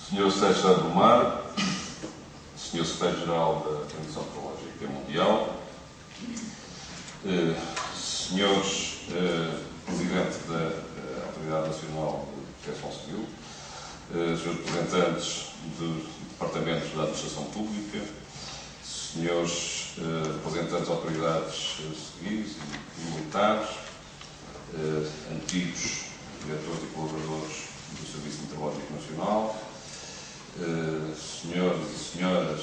Senhor Secretário do Mar, Senhor Secretário-Geral da Organização Meteorológica Mundial, Senhores Presidente da Autoridade Nacional de Proteção Civil, Senhores Representantes dos Departamentos da Administração Pública, Senhores Representantes de Autoridades Civis e Militares, antigos diretores e colaboradores do Serviço Meteorológico Nacional, senhores e senhoras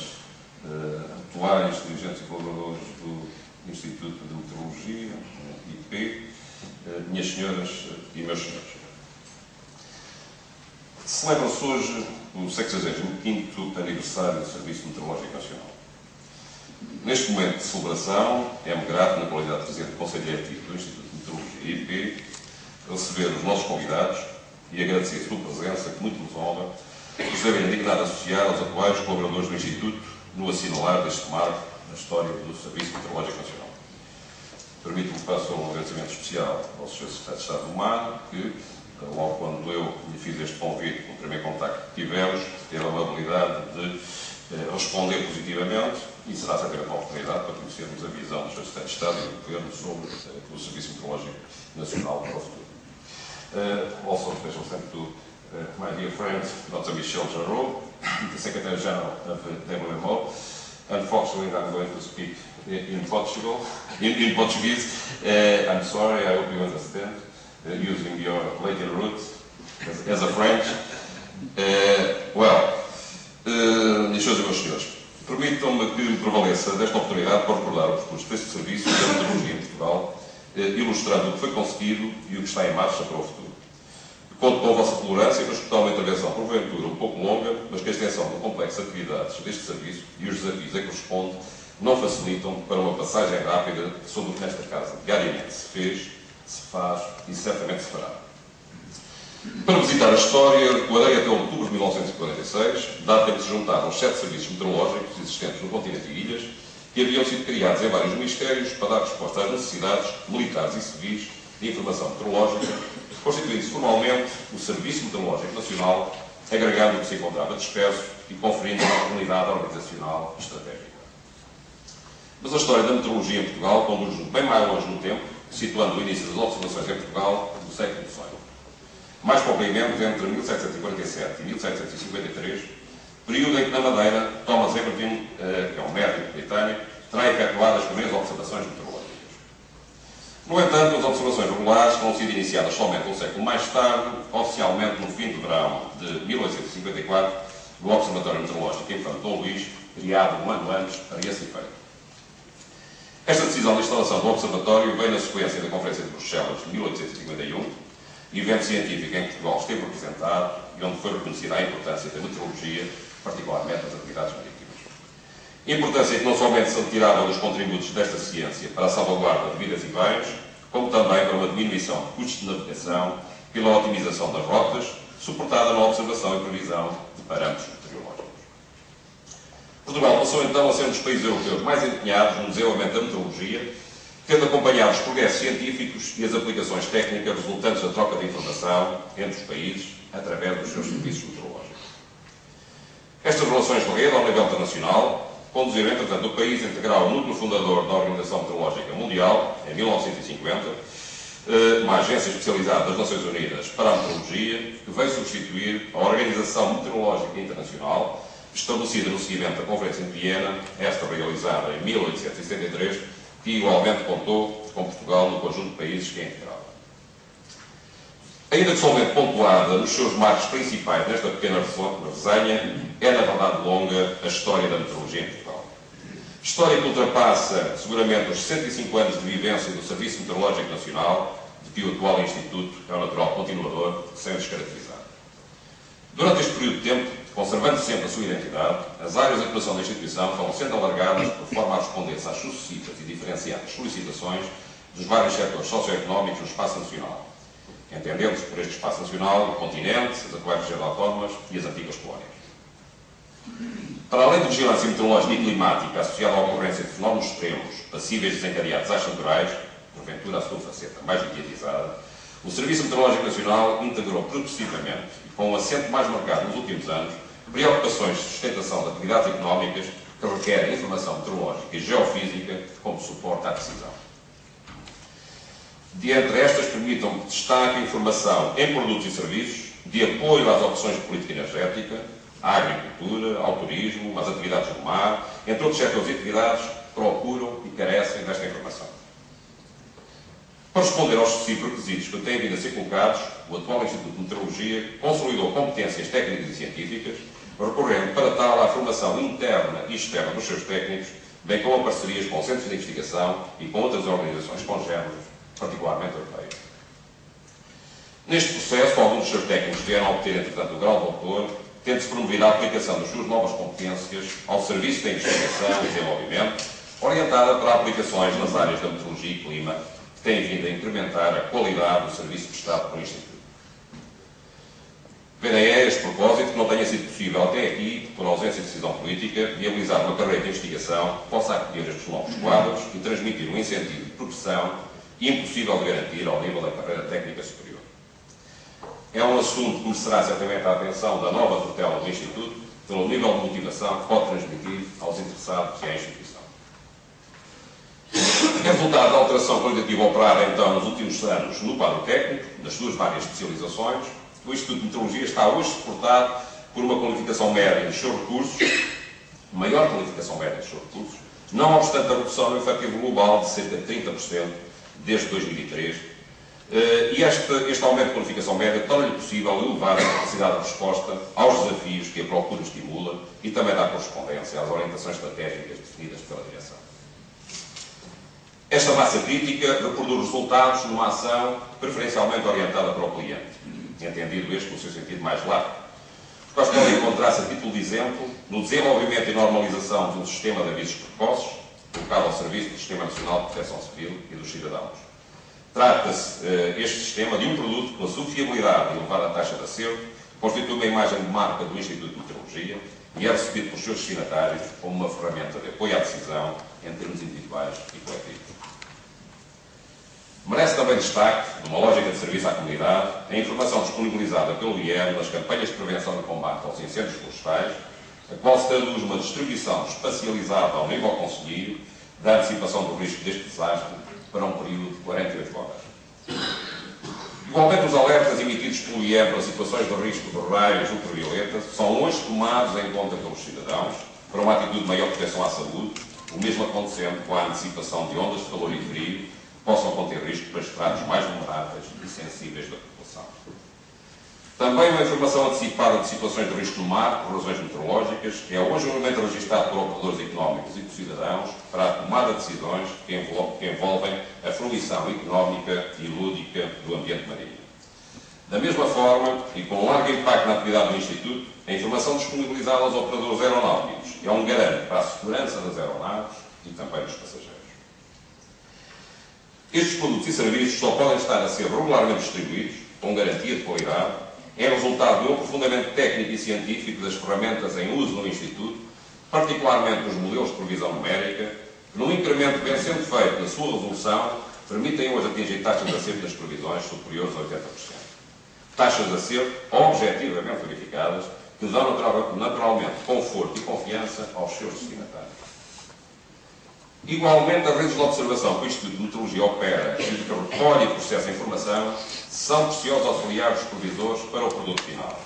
atuais dirigentes e colaboradores do Instituto de Meteorologia, IP, minhas senhoras e meus senhores. Celebra-se hoje o 65º aniversário do Serviço Meteorológico Nacional. Neste momento de celebração, é-me grato, na qualidade de Presidente do Conselho Diretivo do Instituto de Meteorologia, IP, receber os nossos convidados e agradecer a sua presença, que muito nos honra, por serem a dignidade associar aos atuais colaboradores do Instituto no assinalar deste marco na história do Serviço Meteorológico Nacional. Permito-me que faça um agradecimento especial ao Sr. Secretário de Estado do Mar, que, logo quando eu lhe fiz este convite, no primeiro contacto que tivemos, teve a amabilidade de responder positivamente e será certamente uma oportunidade para conhecermos a visão do Sr. Secretário de Estado e do Governo sobre o Serviço Meteorológico Nacional para o futuro. Also, special thanks to my dear friend, Dr. Michel Jarreau, the Secretary General of the WMO. Unfortunately, I'm going to speak in Portuguese. I'm sorry, I hope you understand, using your Latin roots as a French. Minhas senhoras e meus senhores, permitam-me que me prevaleça desta oportunidade para recordar o percurso deste serviço da meteorologia em Portugal, ilustrando o que foi conseguido e o que está em marcha para o futuro. Conto com a vossa tolerância para escutar uma intervenção, porventura, um pouco longa, mas que a extensão do complexo de atividades deste serviço e os desafios a que responde não facilitam para uma passagem rápida sobre o que nesta casa diariamente se fez, se faz e certamente se fará. Para visitar a história, recuarei até outubro de 1946, data em que se juntaram os 7 serviços meteorológicos existentes no continente e ilhas, que haviam sido criados em vários ministérios para dar resposta às necessidades militares e civis de informação meteorológica, constituindo-se formalmente o Serviço Meteorológico Nacional, agregando o que se encontrava disperso e conferindo uma unidade organizacional estratégica. Mas a história da meteorologia em Portugal conduz-nos bem mais longe no tempo, situando o início das observações em Portugal do século XIX. Mais propriamente entre 1747 e 1753, período em que na Madeira Thomas Egerton, que é um médico britânico, terá efetuado as primeiras observações meteorológicas. No entanto, as observações regulares terão sido iniciadas somente um século mais tarde, oficialmente no fim de verão de 1854, do Observatório Meteorológico Infante Dom Luís, criado um ano antes para esse efeito. Esta decisão de instalação do Observatório veio na sequência da Conferência de Bruxelas de 1851, evento científico em que Portugal esteve representado e onde foi reconhecida a importância da meteorologia, particularmente das atividades marítimas. Importância que não somente se retirava dos contributos desta ciência para a salvaguarda de vidas e bens, como também para uma diminuição de custos de navegação pela otimização das rotas, suportada na observação e previsão de parâmetros meteorológicos. Portugal passou então a ser um dos países europeus mais empenhados no desenvolvimento da meteorologia, tendo acompanhado os progressos científicos e as aplicações técnicas resultantes da troca de informação entre os países através dos seus serviços meteorológicos. Estas relações de rede ao nível internacional conduziram, entretanto, o país a integrar o núcleo fundador da Organização Meteorológica Mundial, em 1950, uma agência especializada das Nações Unidas para a Meteorologia, que veio substituir a Organização Meteorológica Internacional, estabelecida no seguimento da Conferência de Viena, esta realizada em 1873, que igualmente contou com Portugal no conjunto de países que a integrava. Ainda que somente pontuada nos seus marcos principais nesta pequena resenha, é na verdade longa a história da meteorologia em Portugal. História que ultrapassa seguramente os 65 anos de vivência do Serviço Meteorológico Nacional, de que o atual Instituto é um natural continuador, sem descaracterizar. Durante este período de tempo, conservando sempre a sua identidade, as áreas de atuação da instituição foram sendo alargadas por forma a responder-se às sucessivas e diferenciadas solicitações dos vários setores socioeconómicos no espaço nacional, entendendo-se por este espaço nacional o continente, as atuais regiões autónomas e as antigas colónias. Para além de vigilância meteorológica e climática associada à ocorrência de fenómenos extremos passíveis de desencadeados às temporais, porventura a sua faceta mais mediatizada, o Serviço Meteorológico Nacional integrou progressivamente, e com um acento mais marcado nos últimos anos, preocupações de sustentação de atividades económicas que requerem informação meteorológica e geofísica como suporte à decisão. De entre estas, permitam que destaque a informação em produtos e serviços, de apoio às opções de política energética, à agricultura, ao turismo, às atividades do mar, entre outros setores e atividades, procuram e carecem desta informação. Para responder aos sucessivos requisitos que têm vindo a ser colocados, o atual Instituto de Meteorologia consolidou competências técnicas e científicas, recorrendo para tal à formação interna e externa dos seus técnicos, bem como a parcerias com centros de investigação e com outras organizações congêneres, particularmente europeias. Neste processo, alguns dos seus técnicos vieram a obter, entretanto, o grau de doutor, tendo-se promovido a aplicação das suas novas competências ao serviço da investigação e desenvolvimento, orientada para aplicações nas áreas da meteorologia e clima, que têm vindo a incrementar a qualidade do serviço prestado pelo Instituto. Bem, é a este propósito que não tenha sido possível até aqui, por ausência de decisão política, viabilizar uma carreira de investigação que possa acolher estes novos quadros e transmitir um incentivo de progressão impossível de garantir ao nível da carreira técnica superior. É um assunto que merecerá certamente a atenção da nova tutela do Instituto, pelo nível de motivação que pode transmitir aos interessados e à instituição. Resultado da alteração qualitativa operada, então, nos últimos anos no quadro técnico, das suas várias especializações, o Instituto de Meteorologia está hoje suportado por uma qualificação média dos seus recursos, maior qualificação média dos seus recursos, não obstante a redução no efetivo global de cerca de 30% desde 2003, e este aumento de qualificação média torna-lhe possível elevar a capacidade de resposta aos desafios que a procura estimula e também dá correspondência às orientações estratégicas definidas pela direção. Esta massa crítica reproduz resultados numa ação preferencialmente orientada para o cliente, entendido este no seu sentido mais largo. Os quais podem encontrar-se, a título de exemplo, no desenvolvimento e normalização de um sistema de avisos precoces, colocado ao serviço do Sistema Nacional de Proteção Civil e dos cidadãos. Trata-se, este sistema, de um produto que, pela sua fiabilidade e elevada taxa de acerto, constitui uma imagem de marca do Instituto de Meteorologia e é recebido pelos seus destinatários como uma ferramenta de apoio à decisão em termos individuais e coletivos. Merece também destaque, numa lógica de serviço à comunidade, a informação disponibilizada pelo IEM nas campanhas de prevenção e combate aos incêndios florestais, a qual se traduz numa distribuição espacializada ao nível concelhio da antecipação do risco deste desastre para um período de 48 horas. Igualmente, os alertas emitidos pelo IEM para situações de risco de raios ultravioletas são hoje tomados em conta pelos cidadãos para uma atitude de maior proteção à saúde, o mesmo acontecendo com a antecipação de ondas de calor e frio que possam conter risco para estratos mais vulneráveis e sensíveis da população. Também uma informação antecipada de situações de risco no mar, por razões meteorológicas, é hoje um elemento registado por operadores económicos e por cidadãos para a tomada de decisões que envolvem a fruição económica e lúdica do ambiente marinho. Da mesma forma, e com um largo impacto na atividade do Instituto, a informação disponibilizada aos operadores aeronáuticos é um garante para a segurança das aeronaves e também dos passageiros. Estes produtos e serviços só podem estar a ser regularmente distribuídos, com garantia de qualidade, é resultado de um aprofundamento técnico e científico das ferramentas em uso no Instituto, particularmente dos modelos de previsão numérica, que, num incremento que vem sendo feito na sua resolução, permitem hoje atingir taxas de acerto das previsões superiores a 80%. Taxas de acerto objetivamente verificadas, que dão naturalmente conforto e confiança aos seus destinatários. Igualmente, as redes de observação que o Instituto de Meteorologia opera e que recolhe e processa a informação são preciosos auxiliares dos provisores para o produto final.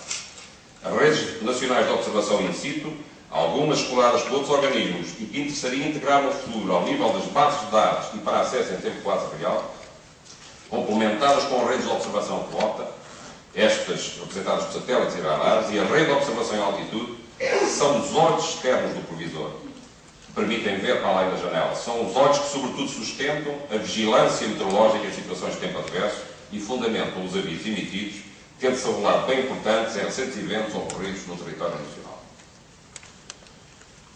As redes nacionais de observação in situ, algumas exploradas por outros organismos e que interessaria integrar no futuro ao nível das bases de dados e para acesso em tempo quase real, complementadas com redes de observação remota, estas representadas por satélites e radares, e a rede de observação em altitude, são os olhos externos do provisor, que permitem ver para além da janela. São os olhos que, sobretudo, sustentam a vigilância meteorológica em situações de tempo adverso e fundamentam os avisos emitidos, tendo-se revelado bem importantes em recentes eventos ocorridos no território nacional.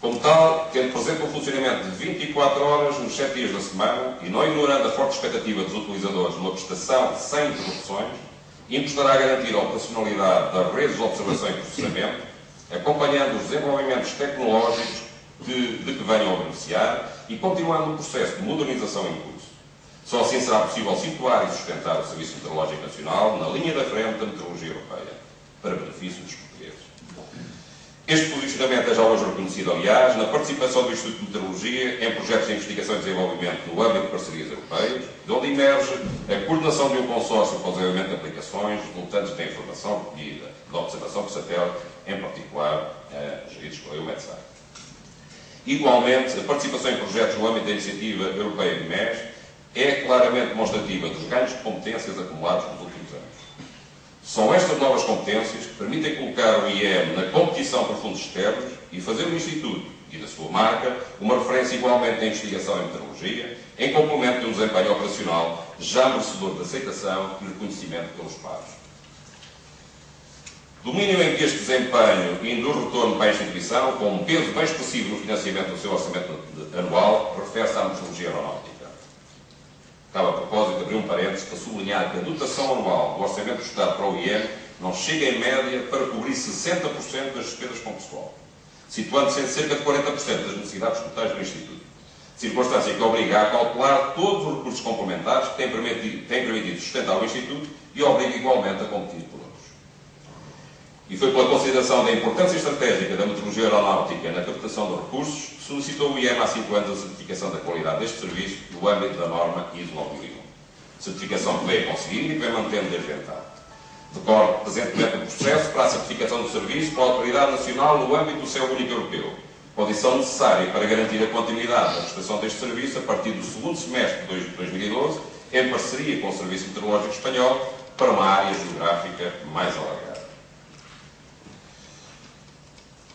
Como tal, tendo presente um funcionamento de 24 horas nos 7 dias da semana e não ignorando a forte expectativa dos utilizadores numa prestação sem interrupções, impostará a garantir a operacionalidade das redes de observação e processamento, acompanhando os desenvolvimentos tecnológicos de que venham a beneficiar e continuando o processo de modernização em curso. Só assim será possível situar e sustentar o Serviço Meteorológico Nacional na linha da frente da meteorologia europeia, para benefício dos portugueses. Este posicionamento é já hoje reconhecido, aliás, na participação do Instituto de Meteorologia em projetos de investigação e desenvolvimento no âmbito de parcerias europeias, de onde emerge a coordenação de um consórcio para o desenvolvimento de aplicações resultantes da informação recolhida da observação por satélite, em particular geridos pela EUMETSAT. Igualmente, a participação em projetos no âmbito da Iniciativa Europeia de MES é claramente demonstrativa dos ganhos de competências acumulados nos últimos anos. São estas novas competências que permitem colocar o IEM na competição por fundos externos e fazer do Instituto e da sua marca uma referência igualmente na investigação em meteorologia, em complemento de um desempenho operacional já merecedor de aceitação e reconhecimento pelos pares. Domínio em que este desempenho induz retorno para a instituição, com um peso bem expressivo no financiamento do seu orçamento anual, refere-se à meteorologia aeronáutica. Cabe a propósito de abrir um parênteses para sublinhar que a dotação anual do Orçamento do Estado para o IEM não chega em média para cobrir 60% das despesas com pessoal, situando-se em cerca de 40% das necessidades totais do Instituto, circunstância que obriga a calcular todos os recursos complementares que têm permitido sustentar o Instituto e obriga igualmente a competir por outros. E foi pela consideração da importância estratégica da meteorologia aeronáutica na captação de recursos que solicitou o IEM há 5 anos a certificação da qualidade deste serviço no âmbito da norma ISO 9001. Certificação que veio conseguir e que vem mantendo desde então. Decorre presentemente o processo para a certificação do serviço pela Autoridade Nacional no âmbito do Céu Único Europeu, condição necessária para garantir a continuidade da prestação deste serviço a partir do segundo semestre de 2012, em parceria com o Serviço Meteorológico Espanhol, para uma área geográfica mais alargada.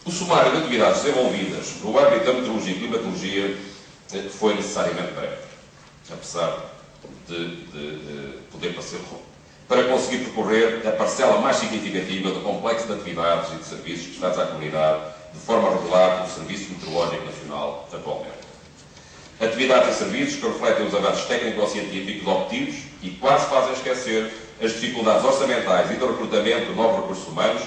O sumário de atividades desenvolvidas no âmbito da meteorologia e climatologia foi necessariamente breve, apesar de poder parecer longo, para conseguir percorrer a parcela mais significativa do complexo de atividades e de serviços prestados à comunidade de forma regular pelo Serviço Meteorológico Nacional atualmente. Atividades e serviços que refletem os avanços técnico-científicos obtidos e quase fazem esquecer as dificuldades orçamentais e do recrutamento de novos recursos humanos,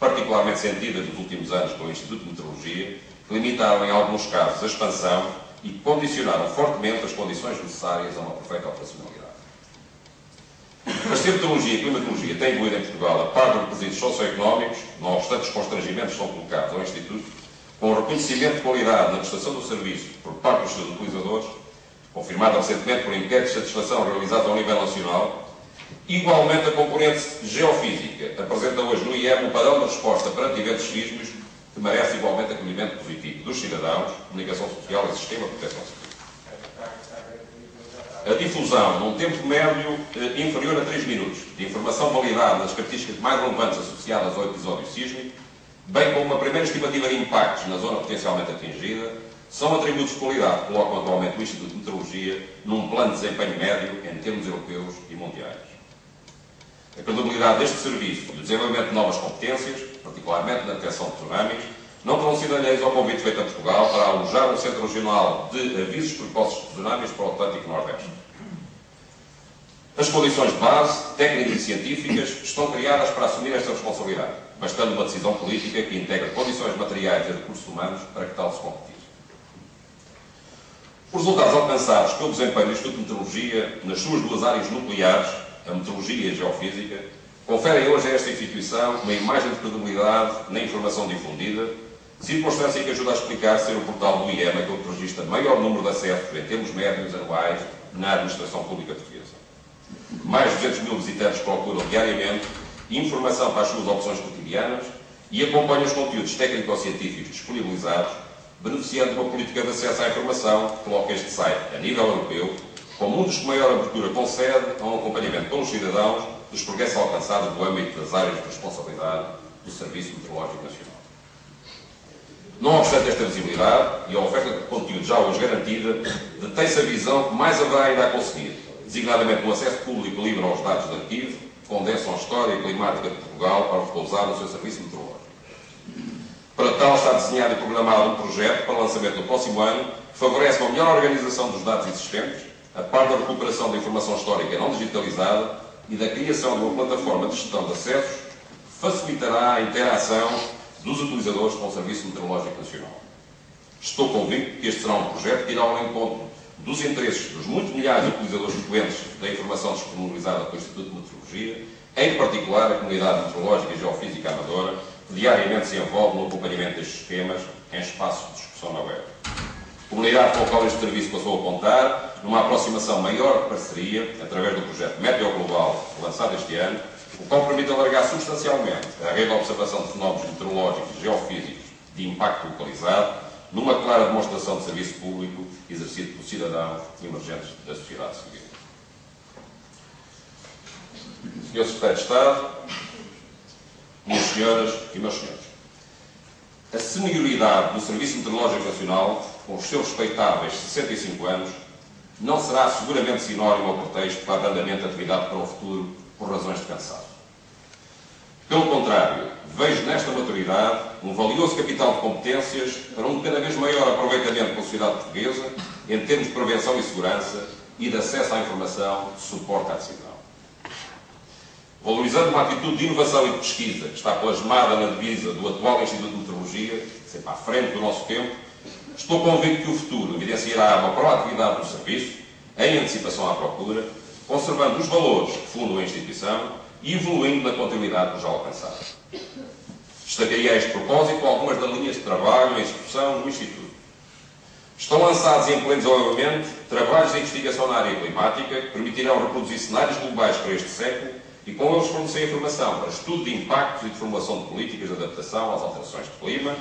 particularmente sentidas nos últimos anos pelo Instituto de Meteorologia, que limitaram em alguns casos a expansão e condicionaram fortemente as condições necessárias a uma perfeita operacionalidade. Mas se a meteorologia e a climatologia têm evoluído em Portugal a par dos requisitos socioeconómicos, não obstante os constrangimentos que são colocados ao Instituto, com o reconhecimento de qualidade na prestação do serviço por parte dos seus utilizadores, confirmado recentemente por inquéritos de satisfação realizados ao nível nacional, igualmente a componente geofísica apresenta hoje no IEM um padrão de resposta perante eventos sísmicos que merece igualmente acolhimento positivo dos cidadãos, comunicação social e sistema de proteção civil. A difusão, num tempo médio inferior a 3 minutos, de informação validada nas características mais relevantes associadas ao episódio sísmico, bem como uma primeira estimativa de impactos na zona potencialmente atingida, são atributos de qualidade que colocam atualmente o Instituto de Meteorologia num plano de desempenho médio em termos europeus e mundiais. A credibilidade deste serviço e o desenvolvimento de novas competências, particularmente na detecção de tsunamis, não terão sido alheios ao convite feito a Portugal para alojar um centro regional de avisos precoces de tsunamis para o Atlântico Nordeste. As condições de base, técnicas e científicas, estão criadas para assumir esta responsabilidade, bastando uma decisão política que integra condições materiais e recursos humanos para que tal se concretize. Os resultados alcançados pelo desempenho do Instituto de Meteorologia nas suas duas áreas nucleares, a meteorologia e a geofísica, conferem hoje a esta instituição uma imagem de credibilidade na informação difundida, circunstância que ajuda a explicar ser o portal do IEM aquele que registra maior número de acessos em termos médios anuais na administração pública portuguesa. Mais de 200 mil visitantes procuram diariamente informação para as suas opções cotidianas e acompanham os conteúdos técnico-científicos disponibilizados, beneficiando de uma política de acesso à informação que coloca este site a nível europeu como um dos que maior abertura concede a um acompanhamento pelos cidadãos dos progressos alcançados no âmbito das áreas de responsabilidade do Serviço Meteorológico Nacional. Não obstante esta visibilidade e a oferta de conteúdo já hoje garantida, detém-se a visão que mais haverá ainda a conseguir, designadamente no acesso público livre aos dados de arquivo, que condensam a história e climática de Portugal para repousar no seu serviço meteorológico. Para tal, está desenhado e programado um projeto para lançamento no próximo ano que favorece uma melhor organização dos dados existentes, a par da recuperação da informação histórica não digitalizada e da criação de uma plataforma de gestão de acessos que facilitará a interação dos utilizadores com o Serviço Meteorológico Nacional. Estou convicto que este será um projeto que irá ao encontro dos interesses dos muitos milhares de utilizadores frequentes da informação disponibilizada pelo Instituto de Meteorologia, em particular a comunidade meteorológica e geofísica amadora, que diariamente se envolve no acompanhamento destes esquemas em espaços de discussão na web. A comunidade com a qual este serviço passou a contar, numa aproximação maior de parceria, através do projeto Meteo Global, lançado este ano, o qual permite alargar substancialmente a rede de observação de fenómenos meteorológicos e geofísicos de impacto localizado, numa clara demonstração de serviço público exercido por cidadãos emergentes da sociedade civil. Senhor Secretário de Estado, minhas senhoras e meus senhores, a senioridade do Serviço Meteorológico Nacional, com os seus respeitáveis 65 anos, não será seguramente sinónimo ou pretexto para abrandamento de atividade para o futuro por razões de cansaço. Pelo contrário, vejo nesta maturidade um valioso capital de competências para um cada vez maior aproveitamento pela sociedade portuguesa em termos de prevenção e segurança e de acesso à informação de suporte à decisão. Valorizando uma atitude de inovação e de pesquisa que está plasmada na divisa do atual Instituto de Meteorologia, sempre à frente do nosso tempo, estou convicto que o futuro evidenciará uma proatividade do serviço, em antecipação à procura, conservando os valores que fundam a instituição e evoluindo na continuidade do já alcançado. Destacaria a este propósito algumas das linhas de trabalho em execução no Instituto. Estão lançados e em pleno desenvolvimento trabalhos de investigação na área climática que permitirão reproduzir cenários globais para este século e com eles fornecer informação para estudo de impactos e de formulação de políticas de adaptação às alterações de clima,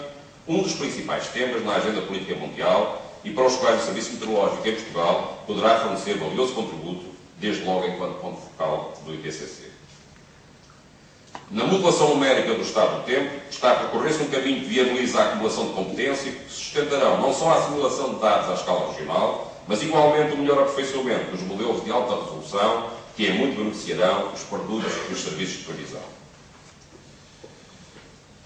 um dos principais temas na agenda política mundial e para os quais o Serviço Meteorológico em Portugal poderá fornecer valioso contributo, desde logo enquanto ponto focal do IPCC. Na modulação numérica do estado do tempo, está a percorrer-se um caminho que viabiliza a acumulação de competência que sustentarão não só a assimilação de dados à escala regional, mas igualmente o melhor aperfeiçoamento dos modelos de alta resolução que em muito beneficiarão os produtos e os serviços de previsão.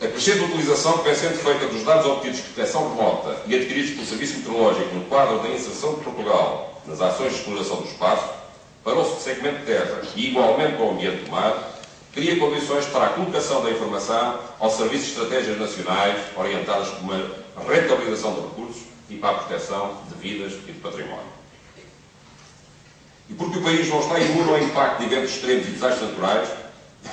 A crescente utilização que vem sendo feita dos dados obtidos de detecção remota e adquiridos pelo Serviço Meteorológico no quadro da inserção de Portugal nas ações de exploração do espaço, para o segmento de terra e igualmente para o ambiente do mar, cria condições para a colocação da informação ao serviço de estratégias nacionais orientadas para uma rentabilização de recursos e para a proteção de vidas e de património. E porque o país não está imune ao impacto de eventos extremos e desastres naturais,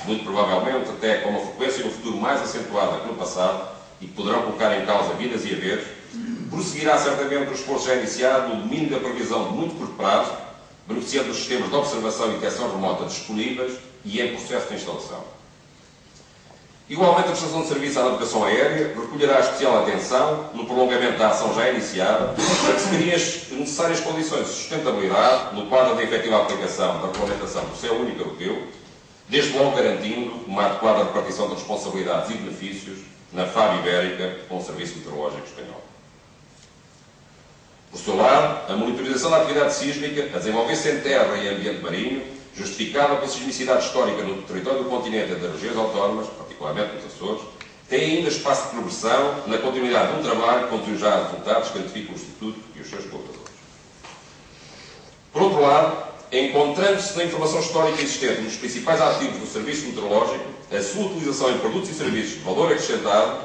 muito provavelmente até com uma frequência no futuro mais acentuada que no passado, e que poderão colocar em causa vidas e haveres, prosseguirá certamente o esforço já iniciado no domínio da previsão de muito curto prazo, beneficiando dos sistemas de observação e detecção remota disponíveis e em processo de instalação. Igualmente, a prestação de serviço à navegação aérea recolherá especial atenção no prolongamento da ação já iniciada para que se criem as necessárias condições de sustentabilidade no quadro da efetiva aplicação da regulamentação do Céu Único Europeu, desde logo garantindo uma adequada repartição de responsabilidades e benefícios na FAB Ibérica com o Serviço Meteorológico Espanhol. Por seu lado, a monitorização da atividade sísmica, a desenvolver-se em terra e ambiente marinho, justificada pela sismicidade histórica no território do continente e das regiões autónomas, particularmente nos Açores, tem ainda espaço de progressão na continuidade de um trabalho que conduziu já a resultados que identificam o Instituto e os seus colaboradores. Por outro lado, encontrando-se na informação histórica existente nos principais ativos do Serviço Meteorológico, a sua utilização em produtos e serviços de valor acrescentado,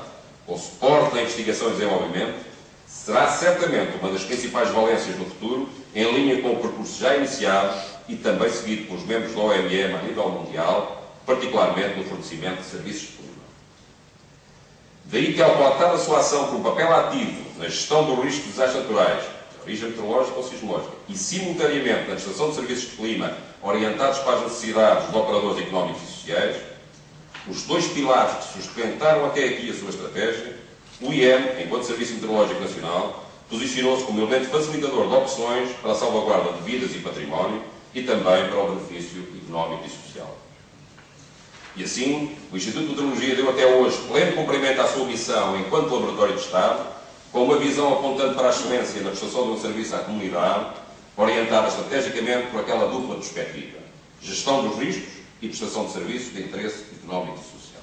com suporte na investigação e desenvolvimento, será certamente uma das principais valências no futuro, em linha com o percurso já iniciado e também seguido pelos membros da OMM a nível mundial, particularmente no fornecimento de serviços de clima. Daí que, ao pautar a sua ação por um papel ativo na gestão do risco de desastres naturais, de origem meteorológica ou sismológica, e simultaneamente na prestação de serviços de clima orientados para as necessidades dos operadores económicos e sociais, os dois pilares que sustentaram até aqui a sua estratégia, o IEM, enquanto Serviço Meteorológico Nacional, posicionou-se como elemento facilitador de opções para a salvaguarda de vidas e património e também para o benefício económico e social. E assim, o Instituto de Meteorologia deu até hoje pleno cumprimento à sua missão enquanto laboratório de Estado, com uma visão apontando para a excelência na prestação de um serviço à comunidade, orientada estrategicamente por aquela dupla perspectiva: gestão dos riscos e prestação de serviços de interesse económico e social.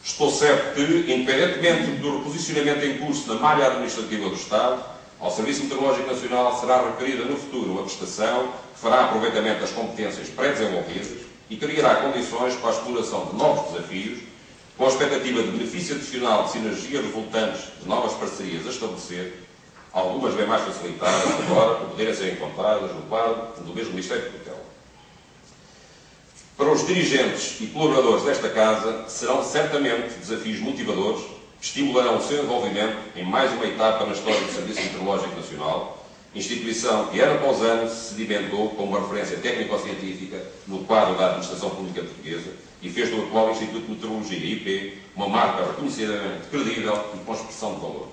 Estou certo que, independentemente do reposicionamento em curso na malha administrativa do Estado, ao Serviço Meteorológico Nacional será requerida no futuro uma prestação que fará aproveitamento das competências pré-desenvolvidas e criará condições para a exploração de novos desafios, com a expectativa de benefício adicional de sinergias resultantes de novas parcerias a estabelecer, algumas bem mais facilitadas agora por poderem ser encontradas no quadro do mesmo Ministério de Tutela. Para os dirigentes e colaboradores desta Casa, serão certamente desafios motivadores que estimularão o seu envolvimento em mais uma etapa na história do Serviço Meteorológico Nacional, instituição que ano após ano se sedimentou como uma referência técnico-científica no quadro da administração pública portuguesa e fez do atual Instituto de Meteorologia, IP, uma marca reconhecidamente credível e com expressão de valor.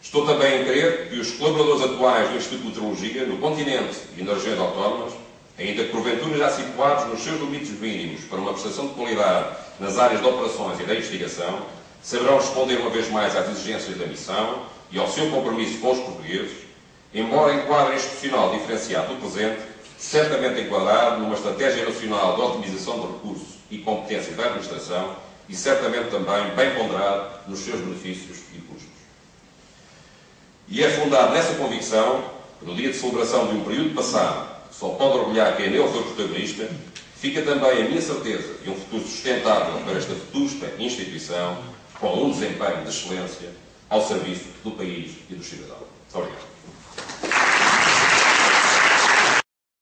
Estou também a crer que os colaboradores atuais do Instituto de Meteorologia, no continente e nas regiões autónomas, ainda que porventura já situados nos seus limites mínimos para uma prestação de qualidade nas áreas de operações e da investigação, saberão responder uma vez mais às exigências da missão e ao seu compromisso com os portugueses, embora em quadro institucional diferenciado do presente, certamente enquadrado numa estratégia nacional de otimização de recursos e competência da administração e certamente também bem ponderado nos seus benefícios e custos. E é fundado nessa convicção que no dia de celebração de um período passado, que só pode orgulhar quem nele foi protagonista, fica também a minha certeza de um futuro sustentável para esta vetusta instituição, com um desempenho de excelência ao serviço do país e dos cidadãos. Muito obrigado.